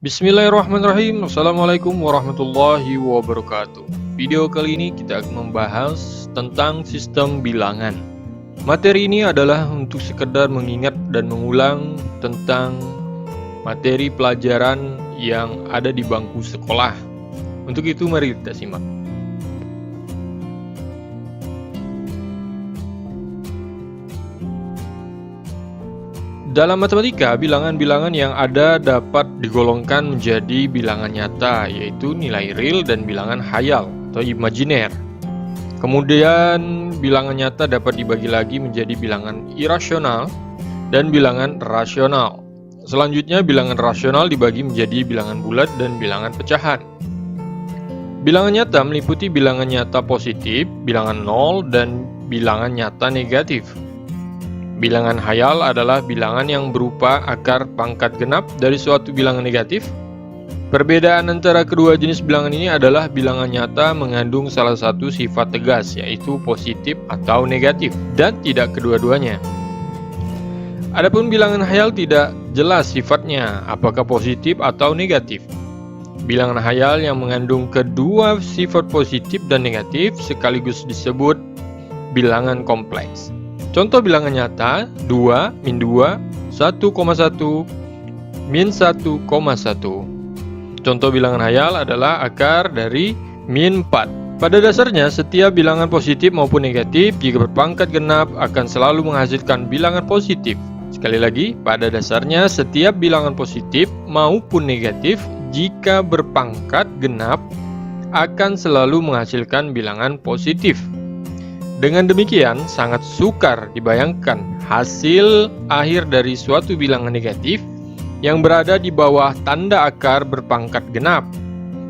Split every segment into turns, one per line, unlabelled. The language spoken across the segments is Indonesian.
Bismillahirrahmanirrahim. Assalamualaikum warahmatullahi wabarakatuh. Video kali ini kita akan membahas tentang sistem bilangan. Materi ini adalah untuk sekedar mengingat dan mengulang tentang materi pelajaran yang ada di bangku sekolah. Untuk itu mari kita simak. Dalam matematika, bilangan-bilangan yang ada dapat digolongkan menjadi bilangan nyata, yaitu nilai real dan bilangan khayal atau imajiner. Kemudian, bilangan nyata dapat dibagi lagi menjadi bilangan irasional dan bilangan rasional. Selanjutnya, bilangan rasional dibagi menjadi bilangan bulat dan bilangan pecahan. Bilangan nyata meliputi bilangan nyata positif, bilangan nol, dan bilangan nyata negatif. Bilangan khayal adalah bilangan yang berupa akar pangkat genap dari suatu bilangan negatif. Perbedaan antara kedua jenis bilangan ini adalah bilangan nyata mengandung salah satu sifat tegas, yaitu positif atau negatif, dan tidak kedua-duanya. Adapun bilangan khayal tidak jelas sifatnya, apakah positif atau negatif. Bilangan khayal yang mengandung kedua sifat positif dan negatif sekaligus disebut bilangan kompleks. Contoh bilangan nyata 2, min 2, 1,1, min 1,1. Contoh bilangan khayal adalah akar dari min 4. Pada dasarnya, setiap bilangan positif maupun negatif jika berpangkat genap akan selalu menghasilkan bilangan positif. Sekali lagi, pada dasarnya setiap bilangan positif maupun negatif jika berpangkat genap akan selalu menghasilkan bilangan positif. Dengan demikian, sangat sukar dibayangkan hasil akhir dari suatu bilangan negatif yang berada di bawah tanda akar berpangkat genap.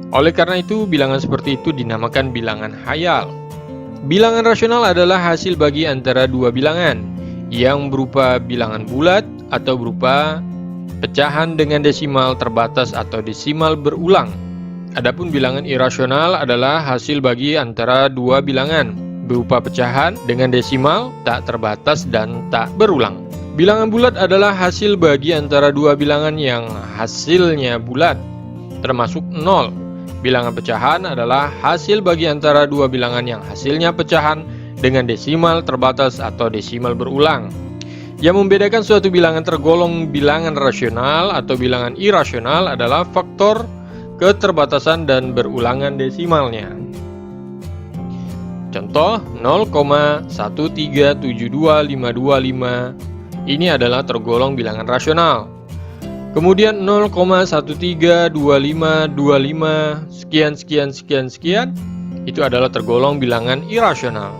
Oleh karena itu, bilangan seperti itu dinamakan bilangan khayal. Bilangan rasional adalah hasil bagi antara dua bilangan yang berupa bilangan bulat atau berupa pecahan dengan desimal terbatas atau desimal berulang. Adapun bilangan irasional adalah hasil bagi antara dua bilangan berupa pecahan dengan desimal, tak terbatas, dan tak berulang. Bilangan bulat adalah hasil bagi antara dua bilangan yang hasilnya bulat, termasuk 0. Bilangan pecahan adalah hasil bagi antara dua bilangan yang hasilnya pecahan dengan desimal terbatas atau desimal berulang. Yang membedakan suatu bilangan tergolong bilangan rasional atau bilangan irasional adalah faktor keterbatasan dan berulangan desimalnya. Contoh 0,1372525 ini adalah tergolong bilangan rasional. Kemudian 0,132525 sekian itu adalah tergolong bilangan irasional.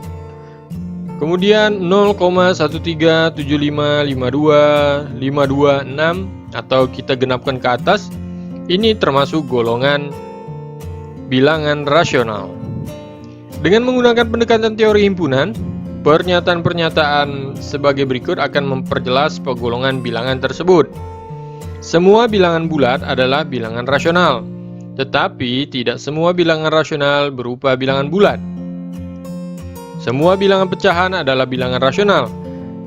Kemudian 0,13755256 atau kita genapkan ke atas, ini termasuk golongan bilangan rasional. Dengan menggunakan pendekatan teori himpunan, pernyataan-pernyataan sebagai berikut akan memperjelas penggolongan bilangan tersebut. Semua bilangan bulat adalah bilangan rasional, tetapi tidak semua bilangan rasional berupa bilangan bulat. Semua bilangan pecahan adalah bilangan rasional,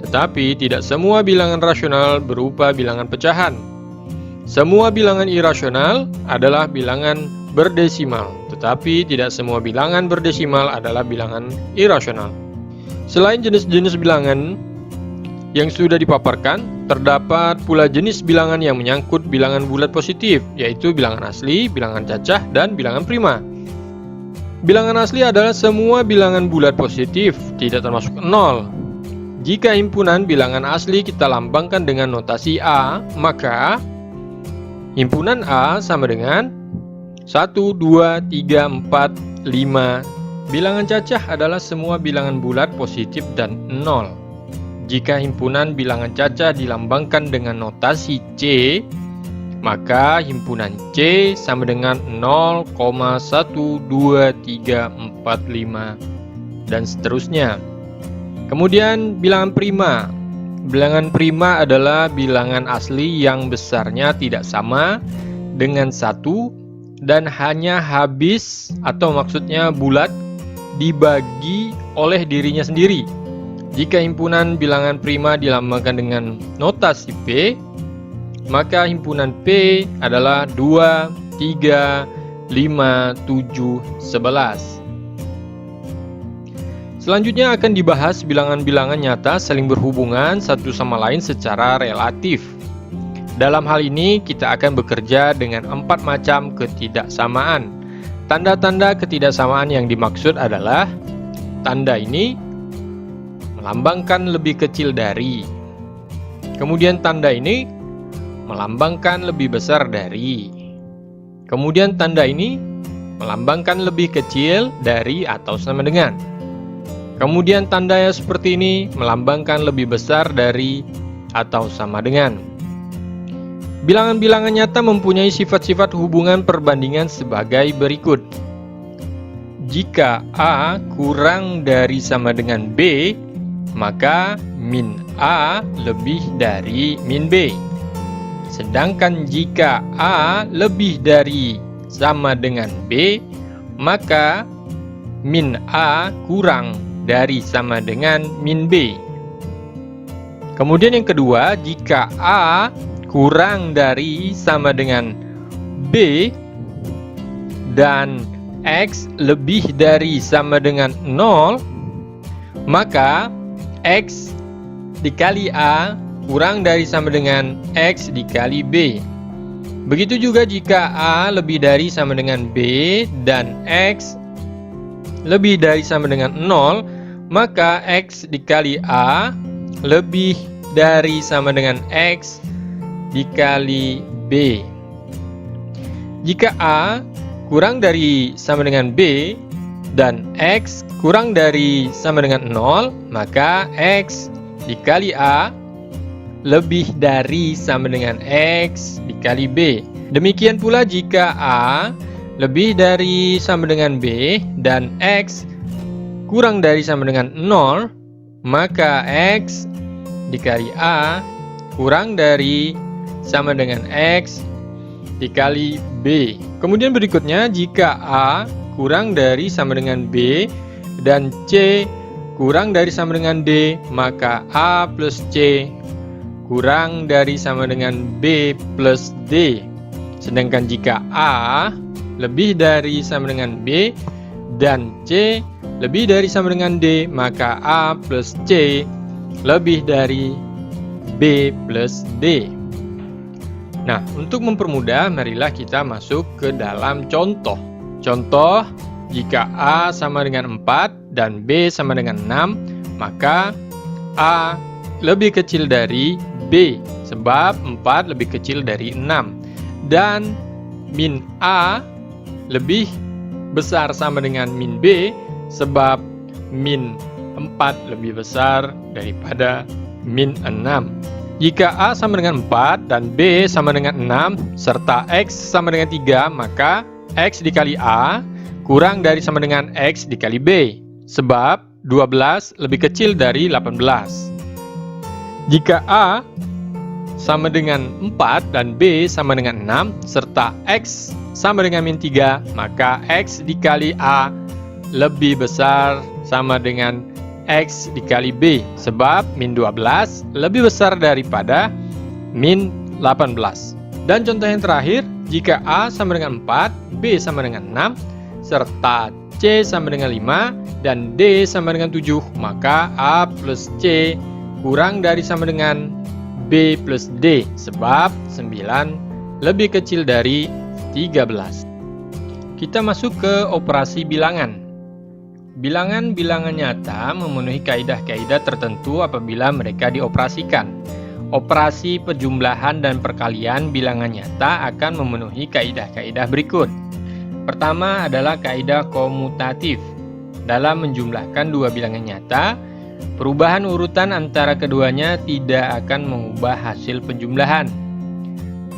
tetapi tidak semua bilangan rasional berupa bilangan pecahan. Semua bilangan irasional adalah bilangan berdesimal, tetapi tidak semua bilangan berdesimal adalah bilangan irasional. Selain jenis-jenis bilangan yang sudah dipaparkan, terdapat pula jenis bilangan yang menyangkut bilangan bulat positif, yaitu bilangan asli, bilangan cacah, dan bilangan prima. Bilangan asli adalah semua bilangan bulat positif, tidak termasuk 0. Jika himpunan bilangan asli kita lambangkan dengan notasi A, maka himpunan A sama dengan 1, 2, 3, 4, 5. Bilangan cacah adalah semua bilangan bulat positif dan 0. Jika himpunan bilangan cacah dilambangkan dengan notasi C, maka himpunan C sama dengan 0,12345 dan seterusnya. Kemudian bilangan prima. Bilangan prima adalah bilangan asli yang besarnya tidak sama dengan 1 dan hanya habis atau maksudnya bulat dibagi oleh dirinya sendiri. Jika himpunan bilangan prima dilambangkan dengan notasi P, maka himpunan P adalah 2, 3, 5, 7, 11. Selanjutnya akan dibahas bilangan-bilangan nyata saling berhubungan satu sama lain secara relatif. Dalam hal ini kita akan bekerja dengan 4 macam ketidaksamaan. Tanda-tanda ketidaksamaan yang dimaksud adalah tanda ini melambangkan lebih kecil dari, kemudian tanda ini melambangkan lebih besar dari, kemudian tanda ini melambangkan lebih kecil dari atau sama dengan, kemudian tanda yang seperti ini melambangkan lebih besar dari atau sama dengan. Bilangan-bilangan nyata mempunyai sifat-sifat hubungan perbandingan sebagai berikut. Jika A kurang dari sama dengan B, maka min A lebih dari min B. Sedangkan jika A lebih dari sama dengan B, maka min A kurang dari sama dengan min B. Kemudian yang kedua, jika A kurang dari sama dengan B dan X lebih dari sama dengan 0, maka X dikali A kurang dari sama dengan X dikali B. Begitu juga jika A lebih dari sama dengan B dan X lebih dari sama dengan 0, maka X dikali A lebih dari sama dengan X dikali B. Jika A kurang dari sama dengan B dan X kurang dari sama dengan 0, maka X dikali A lebih dari sama dengan X dikali B. Demikian pula jika A lebih dari sama dengan B dan X kurang dari sama dengan 0, maka X dikali A kurang dari sama dengan X dikali B. Kemudian berikutnya, jika A kurang dari sama dengan B dan C kurang dari sama dengan D, maka A plus C kurang dari sama dengan B plus D. Sedangkan jika A lebih dari sama dengan B dan C lebih dari sama dengan D, maka A plus C lebih dari B plus D. Nah, untuk mempermudah, marilah kita masuk ke dalam contoh. Contoh, jika A sama dengan 4 dan B sama dengan 6, maka A lebih kecil dari B, sebab 4 lebih kecil dari 6. Dan min A lebih besar sama dengan min B, sebab min 4 lebih besar daripada min 6. Jika A sama dengan 4 dan B sama dengan 6 serta X sama dengan 3, maka X dikali A kurang dari sama dengan X dikali B, sebab 12 lebih kecil dari 18. Jika A sama dengan 4 dan B sama dengan 6 serta X sama dengan min 3, maka X dikali A lebih besar sama dengan X dikali B, sebab min 12 lebih besar daripada min 18. Dan contoh yang terakhir, jika A sama dengan 4, B sama dengan 6, serta C sama dengan 5, dan D sama dengan 7, maka A plus C kurang dari sama dengan B plus D, sebab 9 lebih kecil dari 13. Kita masuk ke operasi bilangan. Bilangan-bilangan nyata memenuhi kaidah-kaidah tertentu apabila mereka dioperasikan. Operasi penjumlahan dan perkalian bilangan nyata akan memenuhi kaidah-kaidah berikut. Pertama adalah kaidah komutatif. Dalam menjumlahkan dua bilangan nyata, perubahan urutan antara keduanya tidak akan mengubah hasil penjumlahan.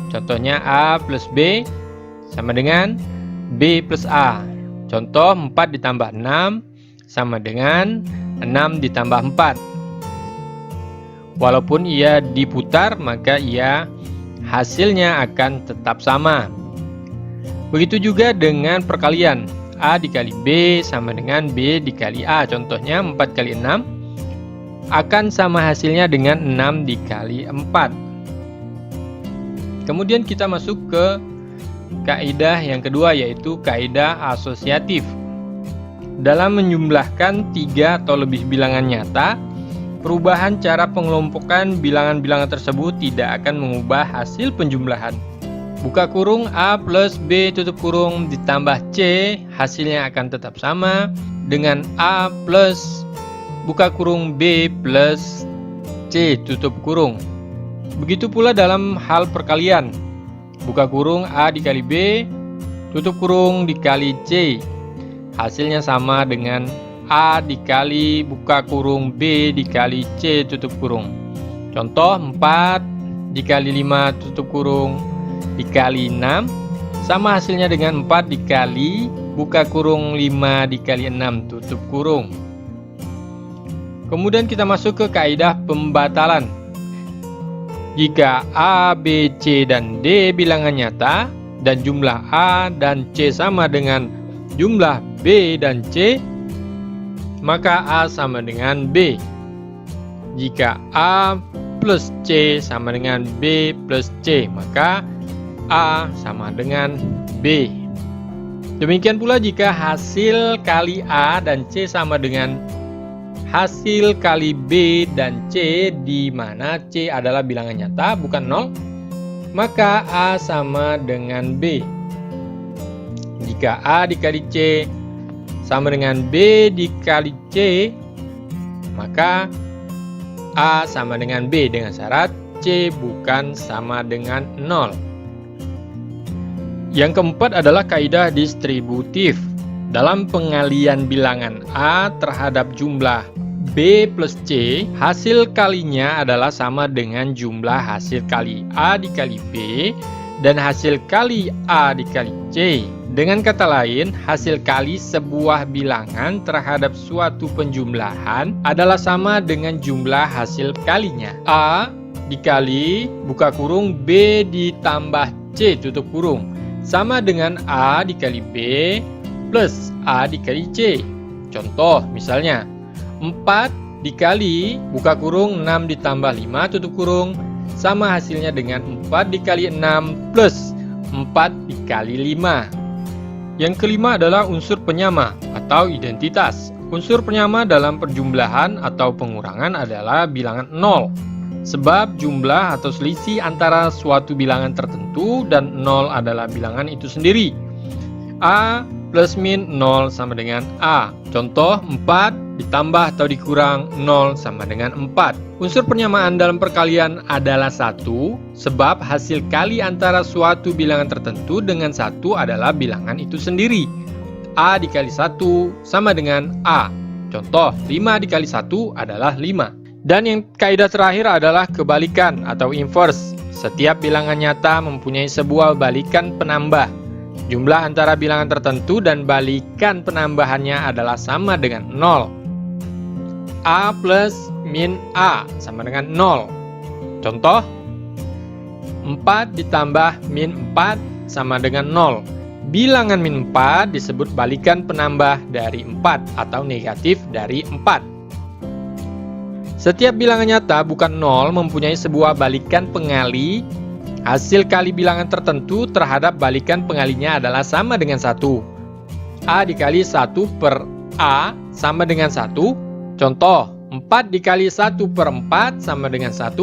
Contohnya A plus B sama dengan B plus A. Contoh 4 ditambah 6 sama dengan 6 ditambah 4. Walaupun ia diputar, maka hasilnya akan tetap sama. Begitu juga dengan perkalian. A dikali B sama dengan B dikali A. Contohnya 4 kali 6 akan sama hasilnya dengan 6 dikali 4. Kemudian kita masuk ke kaidah yang kedua, yaitu kaidah asosiatif. Dalam menjumlahkan 3 atau lebih bilangan nyata, perubahan cara pengelompokan bilangan-bilangan tersebut tidak akan mengubah hasil penjumlahan. Buka kurung A plus B tutup kurung ditambah C, hasilnya akan tetap sama dengan A plus buka kurung B plus C tutup kurung. Begitu pula dalam hal perkalian. Buka kurung A dikali B tutup kurung dikali C, hasilnya sama dengan A dikali buka kurung B dikali C tutup kurung. Contoh 4 dikali 5 tutup kurung dikali 6 sama hasilnya dengan 4 dikali buka kurung 5 dikali 6 tutup kurung. Kemudian kita masuk ke kaidah pembatalan. Jika A, B, C, dan D bilangan nyata dan jumlah A dan C sama dengan jumlah B dan C, maka A sama dengan B. Jika A plus C sama dengan B plus C, maka A sama dengan B. Demikian pula jika hasil kali A dan C sama dengan hasil kali B dan C, di mana C adalah bilangan nyata bukan 0, maka A sama dengan B. Jika A dikali C sama dengan B dikali C, maka A sama dengan B dengan syarat C bukan sama dengan 0. Yang keempat adalah kaidah distributif. Dalam pengalian bilangan A terhadap jumlah B plus C, hasil kalinya adalah sama dengan jumlah hasil kali A dikali B dan hasil kali A dikali C. Dengan kata lain, hasil kali sebuah bilangan terhadap suatu penjumlahan adalah sama dengan jumlah hasil kalinya. A dikali buka kurung B ditambah C tutup kurung sama dengan A dikali B plus A dikali C. Contoh misalnya 4 dikali buka kurung 6 ditambah 5 tutup kurung sama hasilnya dengan 4 dikali 6 plus 4 dikali 5. Yang kelima adalah unsur penyama atau identitas. Unsur penyama dalam perjumlahan atau pengurangan adalah bilangan 0. Sebab jumlah atau selisih antara suatu bilangan tertentu dan 0 adalah bilangan itu sendiri. A plus min 0 sama dengan A. Contoh 4 ditambah atau dikurang 0 sama dengan 4. Unsur penyamaan dalam perkalian adalah 1, sebab hasil kali antara suatu bilangan tertentu dengan 1 adalah bilangan itu sendiri. A dikali 1 sama dengan A. Contoh 5 dikali 1 adalah 5. Dan yang kaidah terakhir adalah kebalikan atau inverse. Setiap bilangan nyata mempunyai sebuah balikan penambah. Jumlah antara bilangan tertentu dan balikan penambahannya adalah sama dengan 0. A plus min A sama dengan 0. Contoh 4 ditambah min 4 sama dengan 0. Bilangan min 4 disebut balikan penambah dari 4 atau negatif dari 4. Setiap bilangan nyata bukan 0 mempunyai sebuah balikan pengali. Hasil kali bilangan tertentu terhadap balikan pengalinya adalah sama dengan 1. A dikali 1 per A sama dengan 1. Contoh 4 dikali 1 per 4 sama dengan 1.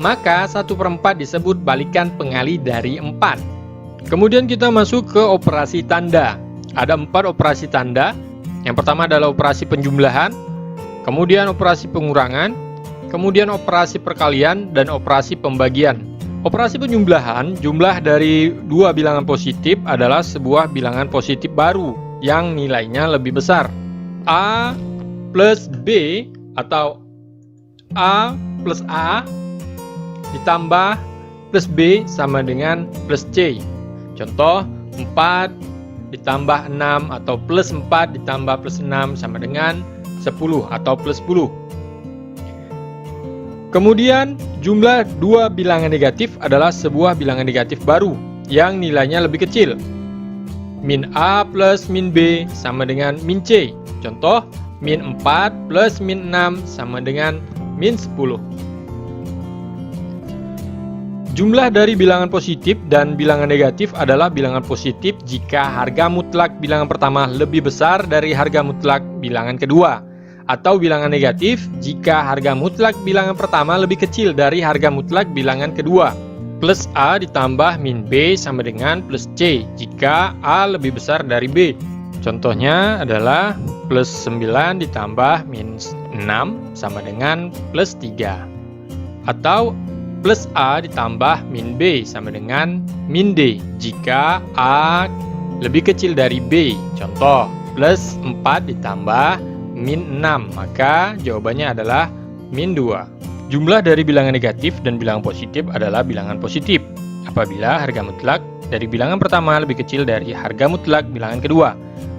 Maka 1 per 4 disebut balikan pengali dari 4. Kemudian kita masuk ke operasi tanda. Ada 4 operasi tanda. Yang pertama adalah operasi penjumlahan, kemudian operasi pengurangan, kemudian operasi perkalian, dan operasi pembagian. Operasi penjumlahan, jumlah dari dua bilangan positif adalah sebuah bilangan positif baru yang nilainya lebih besar. A plus B atau A plus A ditambah plus B sama dengan plus C. Contoh 4 ditambah 6 atau plus 4 ditambah plus 6 sama dengan 10 atau plus 10. Kemudian jumlah dua bilangan negatif adalah sebuah bilangan negatif baru yang nilainya lebih kecil. Min A plus min B sama dengan min C. Contoh min 4 plus min 6 sama dengan min 10. Jumlah dari bilangan positif dan bilangan negatif adalah bilangan positif jika harga mutlak bilangan pertama lebih besar dari harga mutlak bilangan kedua, atau bilangan negatif jika harga mutlak bilangan pertama lebih kecil dari harga mutlak bilangan kedua. Plus A ditambah min B sama dengan plus C jika A lebih besar dari B. Contohnya adalah plus 9 ditambah min 6 sama dengan plus 3. Atau plus A ditambah min B sama dengan min D jika A lebih kecil dari B. Contoh, plus 4 ditambah min 6, maka jawabannya adalah min 2. Jumlah dari bilangan negatif dan bilangan positif adalah bilangan positif apabila harga mutlak dari bilangan pertama lebih kecil dari harga mutlak bilangan kedua,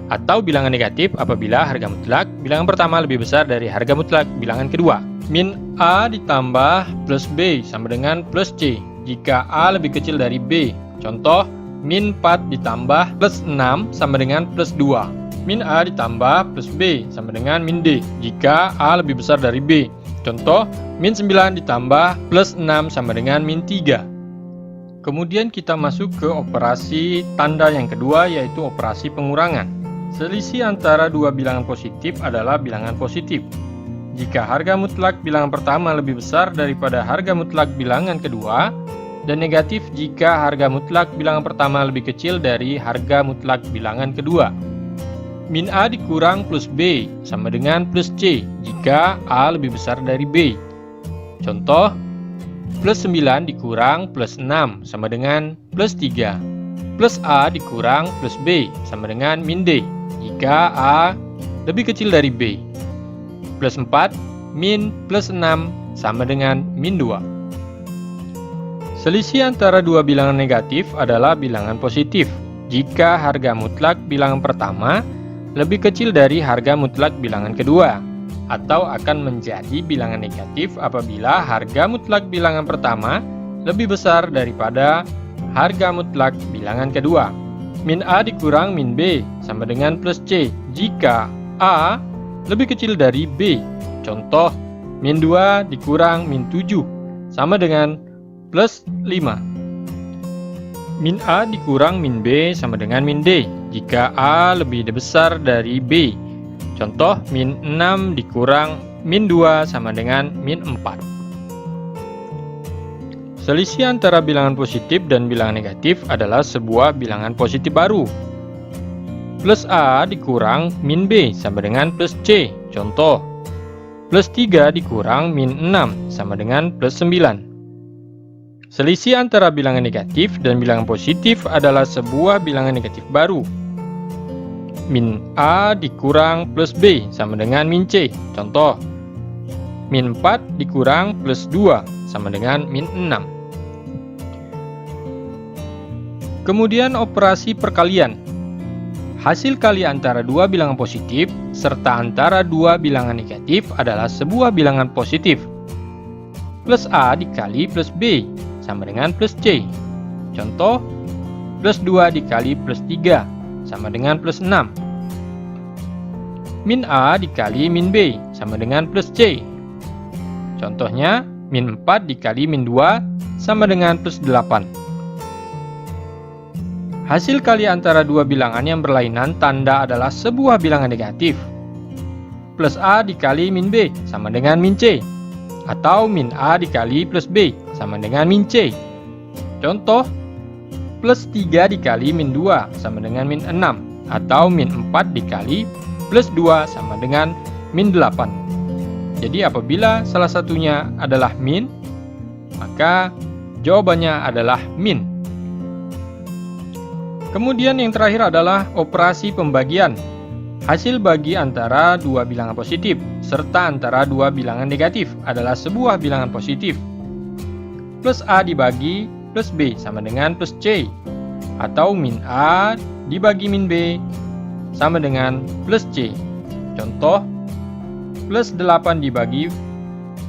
atau bilangan negatif apabila harga mutlak bilangan pertama lebih besar dari harga mutlak bilangan kedua. Min A ditambah plus B sama dengan plus C jika A lebih kecil dari B. Contoh, min 4 ditambah plus 6 sama dengan plus 2. Min A ditambah plus B sama dengan min D jika A lebih besar dari B. Contoh, min 9 ditambah plus 6 sama dengan min 3. Kemudian kita masuk ke operasi tanda yang kedua, yaitu operasi pengurangan. Selisih antara dua bilangan positif adalah bilangan positif jika harga mutlak bilangan pertama lebih besar daripada harga mutlak bilangan kedua, dan negatif jika harga mutlak bilangan pertama lebih kecil dari harga mutlak bilangan kedua. Min A dikurang plus B sama dengan plus C jika A lebih besar dari B. Contoh, plus 9 dikurang plus 6 sama dengan plus 3. Plus A dikurang plus B sama dengan min D jika A lebih kecil dari B. Plus 4 min plus 6 sama dengan min 2. Selisih antara dua bilangan negatif adalah bilangan positif jika harga mutlak bilangan pertama lebih kecil dari harga mutlak bilangan kedua, atau akan menjadi bilangan negatif apabila harga mutlak bilangan pertama lebih besar daripada harga mutlak bilangan kedua. Min A dikurang min B sama dengan plus C jika A lebih kecil dari B. Contoh, min 2 dikurang min 7 sama dengan plus 5. Min A dikurang min B sama dengan min D jika A lebih besar dari B. Contoh, min 6 dikurang min 2 sama dengan min 4. Selisih antara bilangan positif dan bilangan negatif adalah sebuah bilangan positif baru. Plus A dikurang min B sama dengan plus C. Contoh, plus 3 dikurang min 6 sama dengan plus 9. Selisih antara bilangan negatif dan bilangan positif adalah sebuah bilangan negatif baru. Min A dikurang plus B sama dengan min C. Contoh, min 4 dikurang plus 2 sama dengan min 6. Kemudian operasi perkalian. Hasil kali antara dua bilangan positif serta antara dua bilangan negatif adalah sebuah bilangan positif. Plus A dikali plus B sama dengan plus C. Contoh, plus 2 dikali plus 3 sama dengan plus 6. Min A dikali min B sama dengan plus C. Contohnya, min 4 dikali min 2 sama dengan plus 8. Hasil kali antara dua bilangan yang berlainan tanda adalah sebuah bilangan negatif. Plus A dikali min B sama dengan min C, atau min A dikali plus B sama dengan min C. Contoh, plus 3 dikali min 2 sama dengan min 6, atau min 4 dikali plus 2 sama dengan min 8. Jadi apabila salah satunya adalah min, maka jawabannya adalah min. Kemudian yang terakhir adalah operasi pembagian. Hasil bagi antara dua bilangan positif serta antara dua bilangan negatif adalah sebuah bilangan positif. Plus A dibagi plus B sama dengan plus C, atau min A dibagi min B sama dengan plus C. Contoh, plus 8 dibagi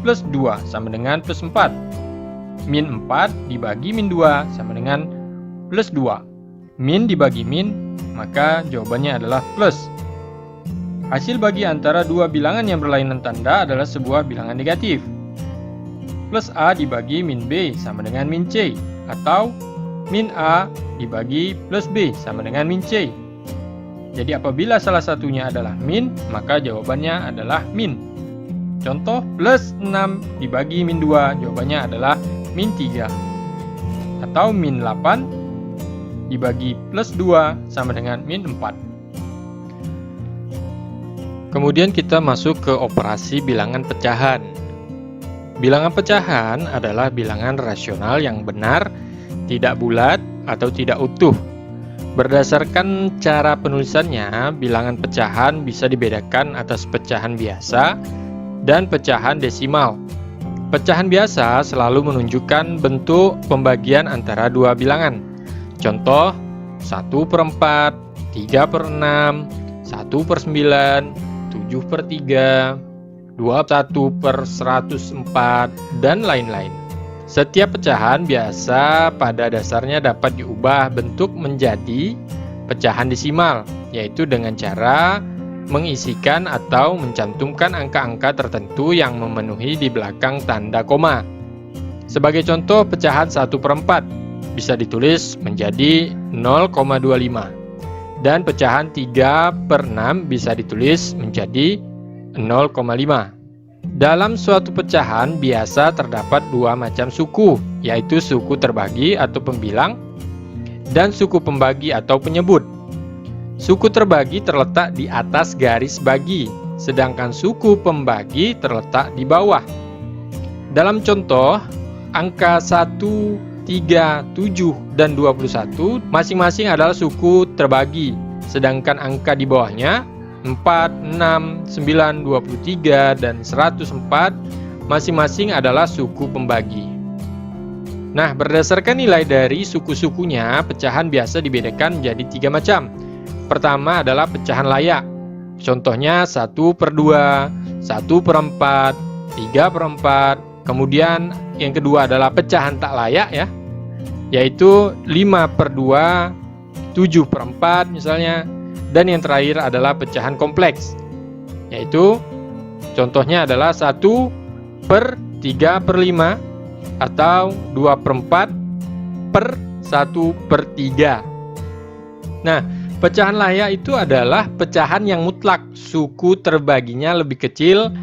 plus 2 sama dengan plus 4. Min 4 dibagi min 2 sama dengan plus 2. Min dibagi min, maka jawabannya adalah plus. Hasil bagi antara dua bilangan yang berlainan tanda adalah sebuah bilangan negatif. Plus A dibagi min B sama dengan min C. atau min A dibagi plus B sama dengan min C. Jadi apabila salah satunya adalah min, maka jawabannya adalah min. Contoh, plus 6 dibagi min 2, jawabannya adalah min 3. Atau min 8 dibagi plus 2 sama dengan min 4. Kemudian kita masuk ke operasi bilangan pecahan. Bilangan pecahan adalah bilangan rasional yang benar, tidak bulat atau tidak utuh. Berdasarkan cara penulisannya, bilangan pecahan bisa dibedakan atas pecahan biasa dan pecahan desimal. Pecahan biasa selalu menunjukkan bentuk pembagian antara dua bilangan. Contoh, 1/4, 3/6, 1/9, 7/3, 21/104, dan lain-lain. Setiap pecahan biasa pada dasarnya dapat diubah bentuk menjadi pecahan desimal, yaitu dengan cara mengisikan atau mencantumkan angka-angka tertentu yang memenuhi di belakang tanda koma. Sebagai contoh, pecahan 1/4 bisa ditulis menjadi 0,25 dan pecahan 3/6 bisa ditulis menjadi 0,5. Dalam suatu pecahan biasa terdapat dua macam suku, yaitu suku terbagi atau pembilang dan suku pembagi atau penyebut. Suku terbagi terletak di atas garis bagi, sedangkan suku pembagi terletak di bawah. Dalam contoh, angka 1, 3, 7, dan 21 masing-masing adalah suku terbagi, sedangkan angka di bawahnya 4, 6, 9, 23, dan 104 masing-masing adalah suku pembagi. Nah, berdasarkan nilai dari suku-sukunya, pecahan biasa dibedakan menjadi 3 macam. Pertama adalah pecahan layak. Contohnya 1/2, 1/4, 3/4. Kemudian yang kedua adalah pecahan tak layak ya, yaitu 5/2, 7/4 misalnya. Dan yang terakhir adalah pecahan kompleks, yaitu contohnya adalah 1/3/5 atau 2/4/1/3. Nah, pecahan layak itu adalah pecahan yang mutlak, suku terbaginya lebih kecil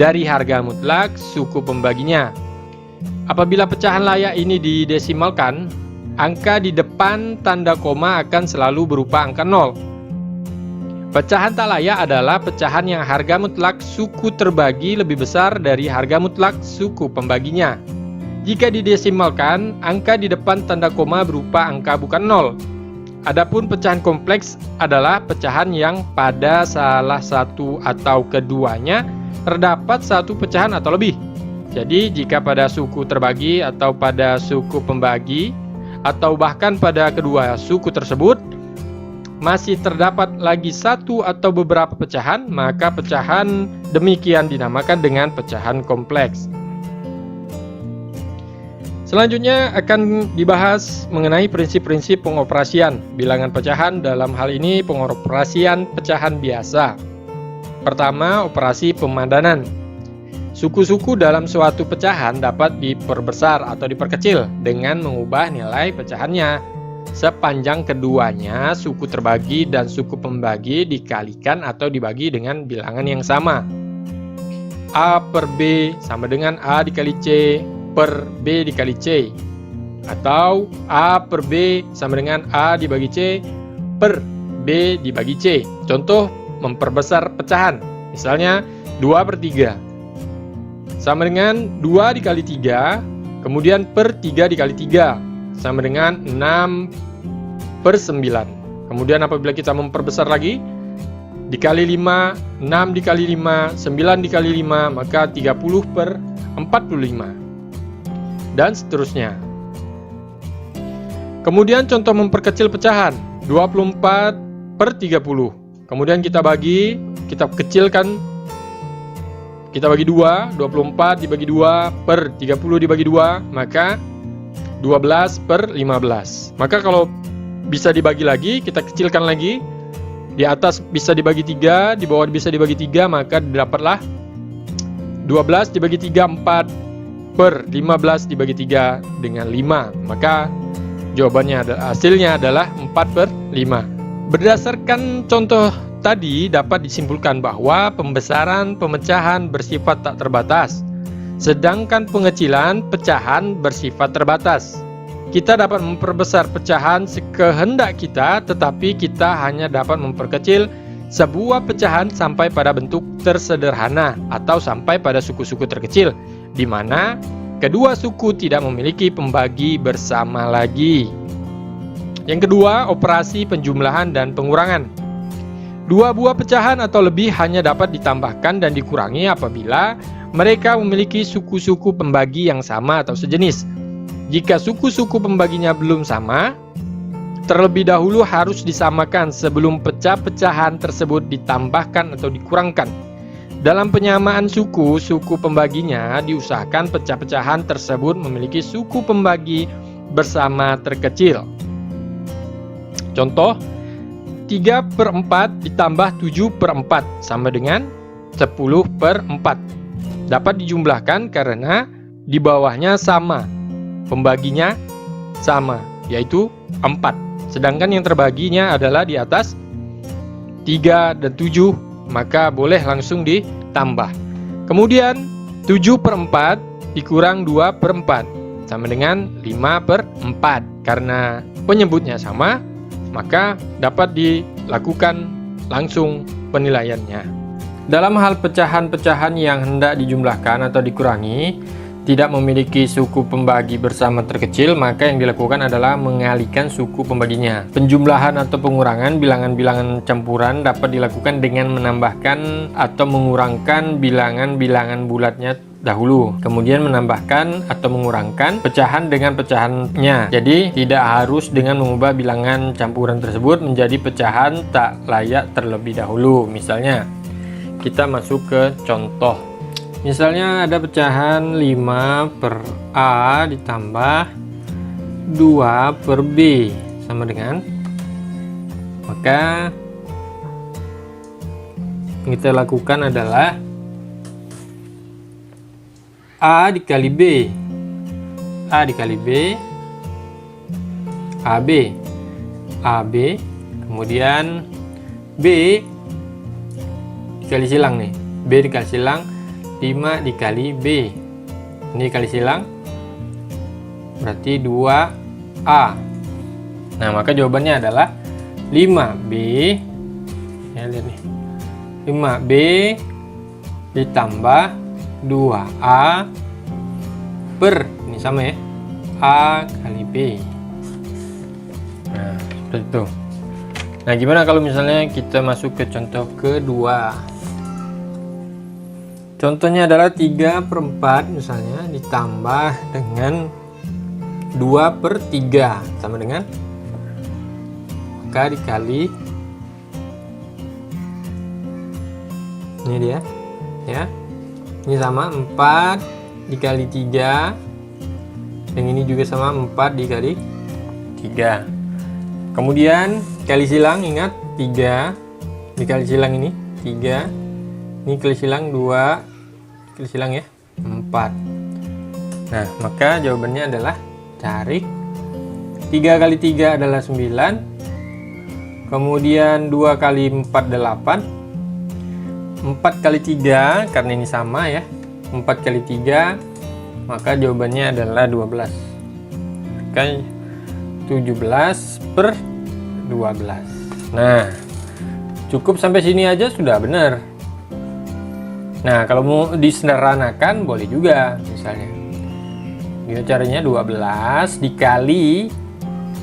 dari harga mutlak suku pembaginya. Apabila pecahan layak ini didesimalkan, angka di depan tanda koma akan selalu berupa angka 0. Pecahan tak layak adalah pecahan yang harga mutlak suku terbagi lebih besar dari harga mutlak suku pembaginya. Jika didesimalkan, angka di depan tanda koma berupa angka bukan 0. Adapun pecahan kompleks adalah pecahan yang pada salah satu atau keduanya terdapat satu pecahan atau lebih. Jadi, jika pada suku terbagi atau pada suku pembagi atau bahkan pada kedua suku tersebut masih terdapat lagi satu atau beberapa pecahan, maka pecahan demikian dinamakan dengan pecahan kompleks. Selanjutnya akan dibahas mengenai prinsip-prinsip pengoperasian bilangan pecahan, dalam hal ini pengoperasian pecahan biasa. Pertama, operasi pemandanan. Suku-suku dalam suatu pecahan dapat diperbesar atau diperkecil dengan mengubah nilai pecahannya sepanjang keduanya suku terbagi dan suku pembagi dikalikan atau dibagi dengan bilangan yang sama. A per B sama dengan A dikali C per B dikali C, atau A per B sama dengan A dibagi C per B dibagi C. Contoh memperbesar pecahan, misalnya 2/3 sama dengan 2 dikali 3, kemudian per 3 dikali 3 sama dengan 6/9. Kemudian apabila kita memperbesar lagi, dikali 5, 6 dikali 5, 9 dikali 5, maka 30/45. Dan seterusnya. Kemudian contoh memperkecil pecahan, 24/30. Kemudian kita kecilkan, kita bagi 2, 24 dibagi 2 per 30 dibagi 2, maka 12/15. Maka kalau bisa dibagi lagi, kita kecilkan lagi. Di atas bisa dibagi 3, di bawah bisa dibagi 3, maka dapatlah 12 dibagi 3, 4. per 15 dibagi 3 dengan 5. Maka hasilnya adalah 4 per 5. Berdasarkan contoh tadi dapat disimpulkan bahwa pembesaran pemecahan bersifat tak terbatas, sedangkan pengecilan pecahan bersifat terbatas. Kita dapat memperbesar pecahan sekehendak kita, tetapi kita hanya dapat memperkecil sebuah pecahan sampai pada bentuk tersederhana atau sampai pada suku-suku terkecil, di mana kedua suku tidak memiliki pembagi bersama lagi. Yang kedua, operasi penjumlahan dan pengurangan. Dua buah pecahan atau lebih hanya dapat ditambahkan dan dikurangi apabila mereka memiliki suku-suku pembagi yang sama atau sejenis. Jika suku-suku pembaginya belum sama, terlebih dahulu harus disamakan sebelum pecah-pecahan tersebut ditambahkan atau dikurangkan. Dalam penyamaan suku pembaginya diusahakan pecah-pecahan tersebut memiliki suku pembagi bersama terkecil. Contoh, 3/4 ditambah 7/4 sama dengan 10/4. Dapat dijumlahkan karena di bawahnya sama, pembaginya sama, yaitu 4. Sedangkan yang terbaginya adalah di atas 3 dan 7, maka boleh langsung ditambah. Kemudian 7/4 dikurang 2/4 sama dengan 5/4. Karena penyebutnya sama, maka dapat dilakukan langsung penilaiannya. Dalam hal pecahan-pecahan yang hendak dijumlahkan atau dikurangi tidak memiliki suku pembagi bersama terkecil, maka yang dilakukan adalah mengalihkan suku pembaginya. Penjumlahan atau pengurangan bilangan-bilangan campuran dapat dilakukan dengan menambahkan atau mengurangkan bilangan-bilangan bulatnya dahulu, kemudian menambahkan atau mengurangkan pecahan dengan pecahannya. Jadi tidak harus dengan mengubah bilangan campuran tersebut menjadi pecahan tak layak terlebih dahulu. Misalnya kita masuk ke contoh. Misalnya ada pecahan 5 per A ditambah 2 per B sama dengan, maka yang kita lakukan adalah A dikali B, A dikali B, AB, AB, kemudian B dikali silang nih, B dikali silang 5 dikali B, ini dikali silang berarti 2A. Nah, maka jawabannya adalah 5B, ya lihat nih, 5B ditambah 2A per, ini sama ya, A kali B. Nah, seperti itu. Nah, gimana kalau misalnya kita masuk ke contoh kedua? Contohnya adalah 3/4 misalnya ditambah dengan 2/3 sama dengan, maka dikali, ini dia ya, ini sama 4 dikali 3, yang ini juga sama 4 dikali 3. Kemudian kali silang, ingat 3 dikali silang ini 3, ini kali silang 2 kali silang ya 4. Nah, maka jawabannya adalah cari 3 kali 3 adalah 9, kemudian 2 kali 4 8, 4 kali 3 karena ini sama ya, 4 kali 3, maka jawabannya adalah 12. Maka 17/12. Nah, cukup sampai sini aja sudah benar. Nah, kalau mau disederhanakan boleh juga, misalnya ini caranya 12 dikali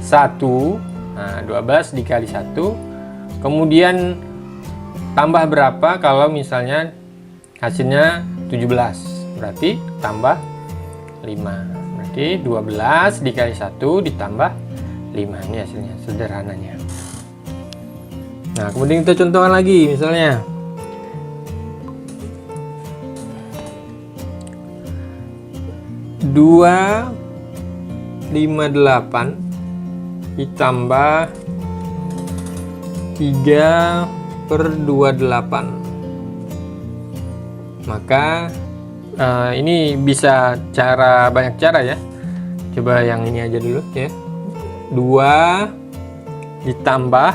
1. Nah, 12 dikali 1, kemudian tambah berapa kalau misalnya hasilnya 17, berarti tambah 5, berarti 12 dikali 1 ditambah 5, ini hasilnya sederhananya. Nah, kemudian kita contohkan lagi, misalnya 258 ditambah 3/28, maka Ini bisa banyak cara ya. Coba yang ini aja dulu ya. 2 ditambah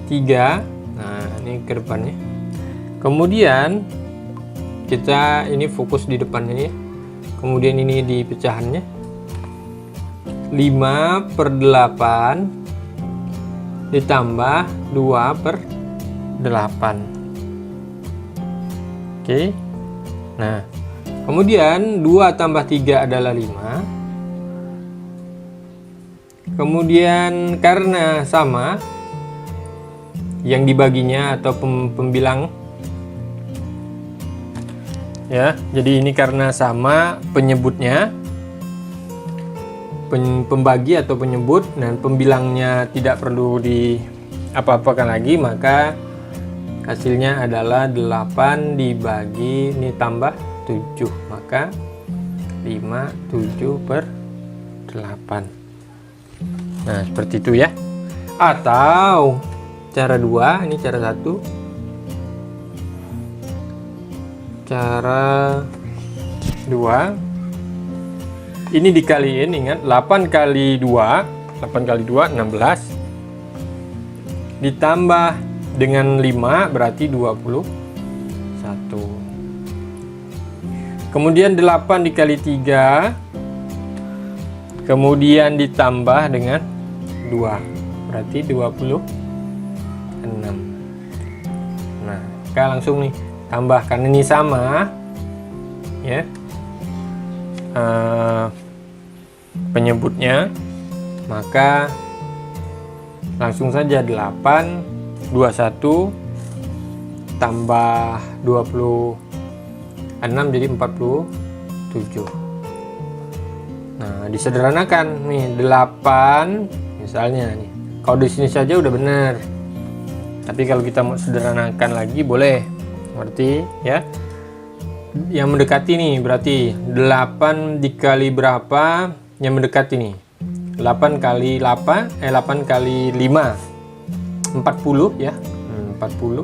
3. Nah, ini ke depannya. Kemudian kita ini fokus di depannya ya. Kemudian ini di pecahannya. 5/8 ditambah 2/8. Oke. Nah, kemudian 2 tambah 3 adalah 5. Kemudian karena sama, yang dibaginya atau pembilang ya, jadi ini karena sama penyebutnya, pembagi atau penyebut, dan pembilangnya tidak perlu di apa-apakan lagi, maka hasilnya adalah 8 dibagi ini tambah 7, maka 5/7/8. Nah, seperti itu ya. Atau cara 2, ini cara 1. Cara 2 ini dikaliin, ingat 8 kali 2 16 ditambah dengan 5 berarti 21. Kemudian 8 dikali 3 kemudian ditambah dengan 2 berarti 26. Nah, kita langsung nih tambahkan, ini sama ya, penyebutnya, maka langsung saja 8 21 tambah 26 jadi 47. Nah, disederhanakan nih 8 misalnya nih. Kalau di sini saja udah benar. Tapi kalau kita mau sederhanakan lagi boleh. Berarti ya, yang mendekati nih berarti 8 dikali berapa yang mendekati nih? 8 kali 8 kali 5 40 ya. 40.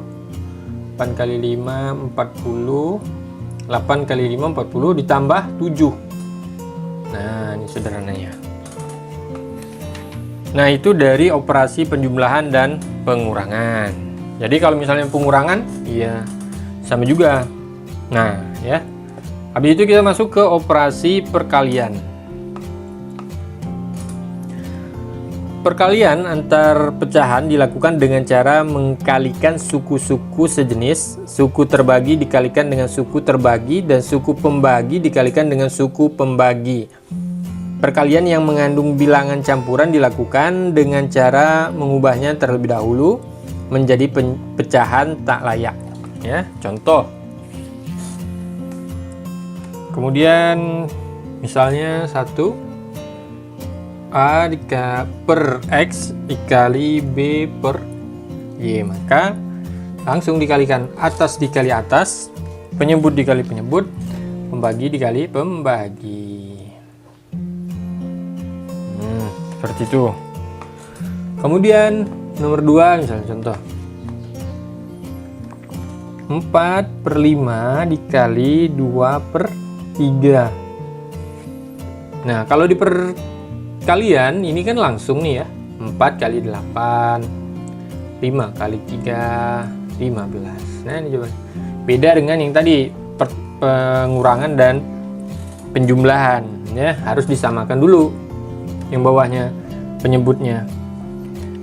8 kali 5 40. 8 kali 5 40 ditambah 7. Nah, ini sederhananya. Nah, itu dari operasi penjumlahan dan pengurangan. Jadi kalau misalnya pengurangan, iya sama juga. Nah, ya. Habis itu kita masuk ke operasi perkalian. Perkalian antar pecahan dilakukan dengan cara mengkalikan suku-suku sejenis, suku terbagi dikalikan dengan suku terbagi, dan suku pembagi dikalikan dengan suku pembagi. Perkalian yang mengandung bilangan campuran dilakukan dengan cara mengubahnya terlebih dahulu menjadi pecahan tak layak. Ya, contoh. Kemudian misalnya 1 A per X dikali B per Y, maka langsung dikalikan atas dikali atas, penyebut dikali penyebut, pembagi dikali pembagi. Seperti itu. Kemudian nomor 2 misalnya contoh 4/5 dikali 2/3. Nah, kalau di perkalian ini kan langsung nih ya, 4 kali 8, 5 kali 3, 15. Nah, ini coba beda dengan yang tadi pengurangan dan penjumlahan ya, harus disamakan dulu yang bawahnya penyebutnya.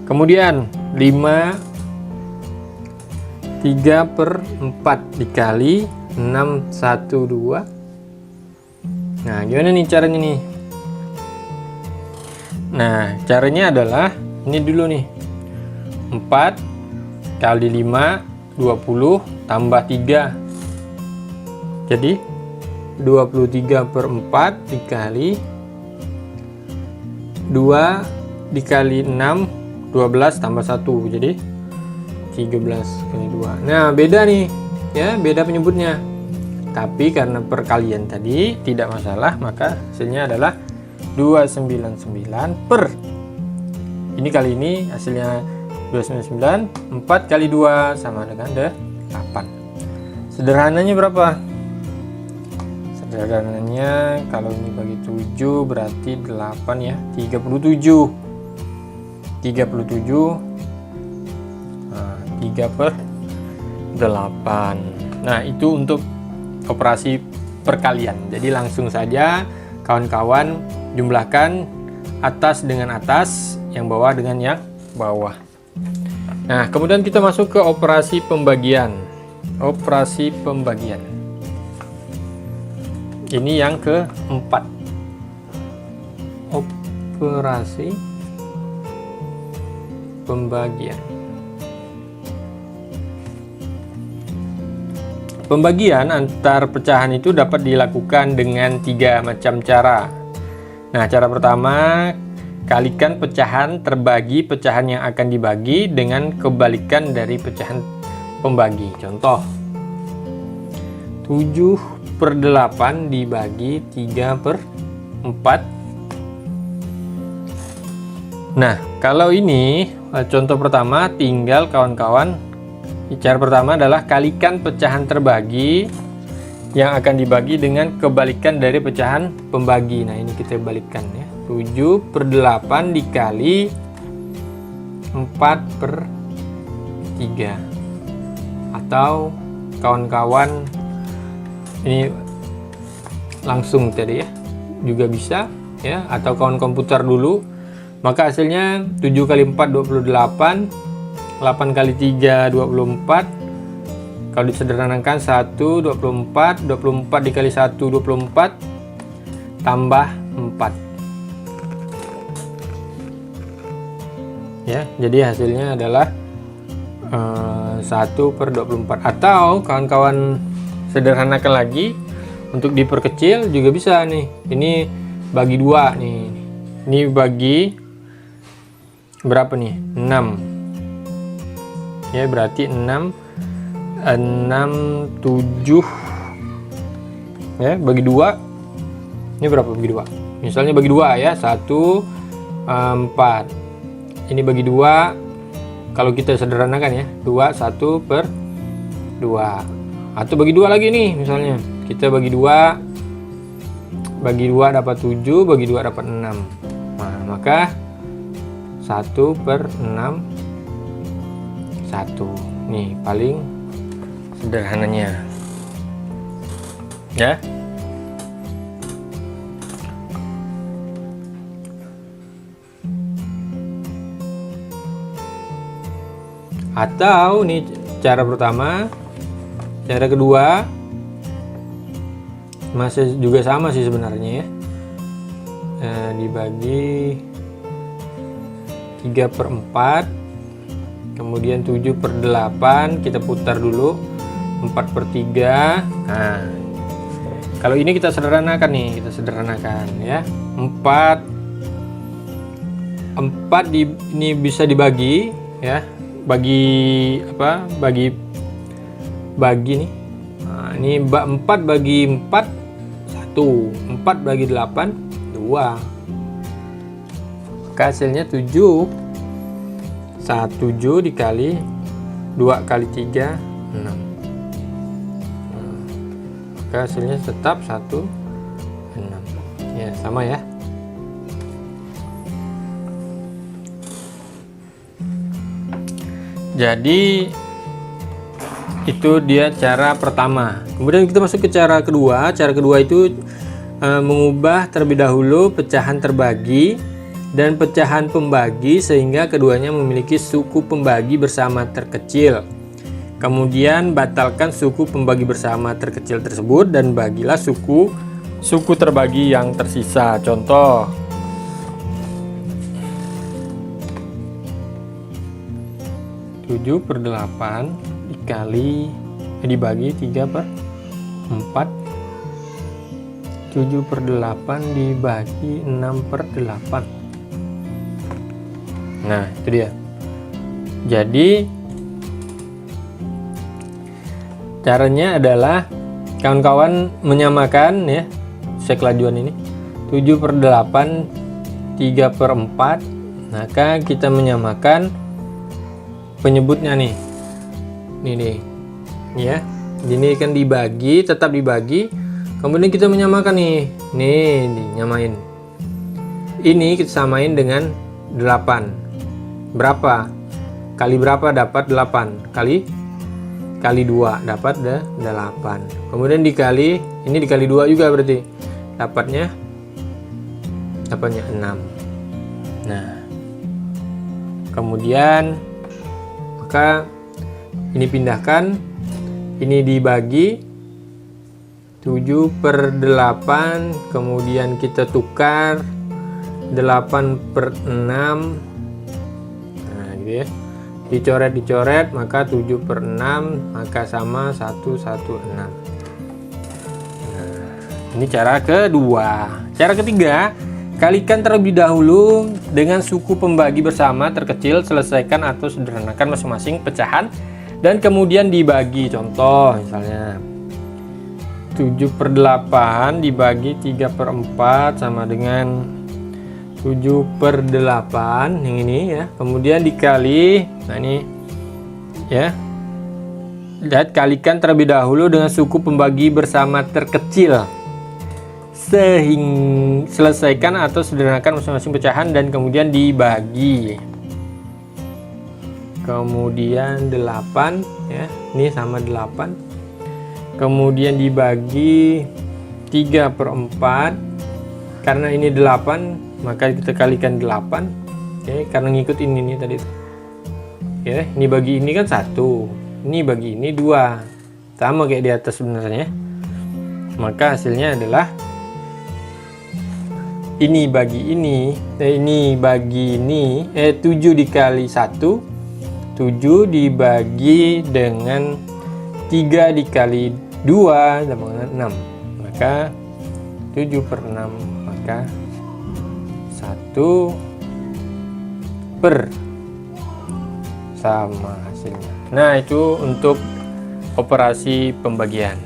Kemudian 3/4 dikali 6/1/2. Nah, gimana nih caranya nih? Nah, caranya adalah ini dulu nih. 4 kali 5 20 tambah 3. Jadi 23/4 dikali 2 dikali 6 12 tambah 1. Jadi 13 kali 2. Nah, beda nih ya, beda penyebutnya. Tapi karena perkalian tadi tidak masalah, maka hasilnya adalah 299 per. Ini kali ini hasilnya 299, 4 kali 2 sama dengan 8. Sederhananya berapa? Sederhananya kalau ini bagi 7 berarti 8 ya, 37. 37 3/8. Nah, itu untuk operasi perkalian. Jadi langsung saja kawan-kawan jumlahkan atas dengan atas, yang bawah dengan yang bawah. Nah, kemudian kita masuk ke operasi pembagian. Operasi pembagian. Ini yang keempat. Operasi pembagian. Pembagian antar pecahan itu dapat dilakukan dengan 3 macam cara. Nah, cara pertama, kalikan pecahan terbagi pecahan yang akan dibagi dengan kebalikan dari pecahan pembagi. Contoh, 7/8 dibagi 3/4. Nah, kalau ini contoh pertama, tinggal kawan-kawan, cara pertama adalah kalikan pecahan terbagi yang akan dibagi dengan kebalikan dari pecahan pembagi. Nah, ini kita balikkan ya. 7/8 dikali 4/3. Atau kawan-kawan ini langsung tadi ya, juga bisa ya, atau kawan komputer dulu. Maka hasilnya 7 kali 4 28, 8 kali 3 24. Kalau disederhanakan 1 24, 24 dikali 1 24 tambah 4. Ya, jadi hasilnya adalah 1/24. Atau kawan-kawan sederhanakan lagi untuk diperkecil juga bisa nih. Ini bagi 2 nih. Ini bagi berapa nih? 6. Ya, berarti 6 7 ya, bagi 2. Ini berapa bagi 2? Misalnya bagi 2 ya, 1 4. Ini bagi 2, kalau kita sederhanakan ya, 2 1/2. Atau bagi 2 lagi nih, misalnya kita bagi 2 dapat 7, bagi 2 dapat 6. Nah, maka 1/6 1. Nih paling sederhananya ya. Atau nih cara pertama, cara kedua masih juga sama sih sebenarnya ya. Dibagi 3/4, kemudian 7/8, kita putar dulu 4/3. Nah, kalau ini kita sederhanakan nih, ya. 4 ini bisa dibagi ya, bagi nih. Nah, ini 4 bagi 4 1, 4 bagi 8 2. Maka hasilnya 7. 7 dikali 2 kali 3 6. Maka hasilnya tetap 1 6. Ya, sama ya. Jadi itu dia cara pertama. Kemudian kita masuk ke cara kedua. Cara kedua itu mengubah terlebih dahulu pecahan terbagi dan pecahan pembagi sehingga keduanya memiliki suku pembagi bersama terkecil. Kemudian batalkan suku pembagi bersama terkecil tersebut dan bagilah suku terbagi yang tersisa. Contoh, tujuh per 8 dibagi 3/4. 7/8 dibagi 6/8. Nah, itu dia. Jadi caranya adalah kawan-kawan menyamakan ya, saya kelajuan ini 7/8 3/4. Maka kita menyamakan penyebutnya nih. Ini ya. Ini kan dibagi, tetap dibagi
Kemudian kita menyamakan nih. Nih, nyamain. Ini kita samain dengan 8. Berapa? Kali berapa dapat 8? Kali 2 dapat 8. Kemudian dikali, ini dikali 2 juga berarti. Dapatnya 6. Nah, kemudian maka ini pindahkan, ini dibagi 7/8, kemudian kita tukar 8/6. Nah, gitu ya. Dicoret, maka 7/6 maka sama 116. Nah, ini cara kedua. Cara ketiga, kalikan terlebih dahulu dengan suku pembagi bersama terkecil, selesaikan atau sederhanakan masing-masing pecahan dan kemudian dibagi. Contoh misalnya 7/8 dibagi 3/4 sama dengan 7/8 yang ini ya. Kemudian dikali, nah ini ya, lihat, kalikan terlebih dahulu dengan suku pembagi bersama terkecil, selesaikan atau sederhanakan masing-masing pecahan dan kemudian dibagi. Kemudian 8 ya, ini sama 8, kemudian dibagi 3/4. Karena ini 8 maka kita kalikan 8 ya, karena ngikut ini nih tadi ya. Ini bagi ini kan 1, ini bagi ini 2, sama kayak di atas sebenarnya. Maka hasilnya adalah ini bagi ini, ini bagi ini, 7 dikali 1, 7 dibagi dengan 3 dikali 2 sama dengan 6, maka 7/6, maka 1 per sama hasilnya. Nah, itu untuk operasi pembagian.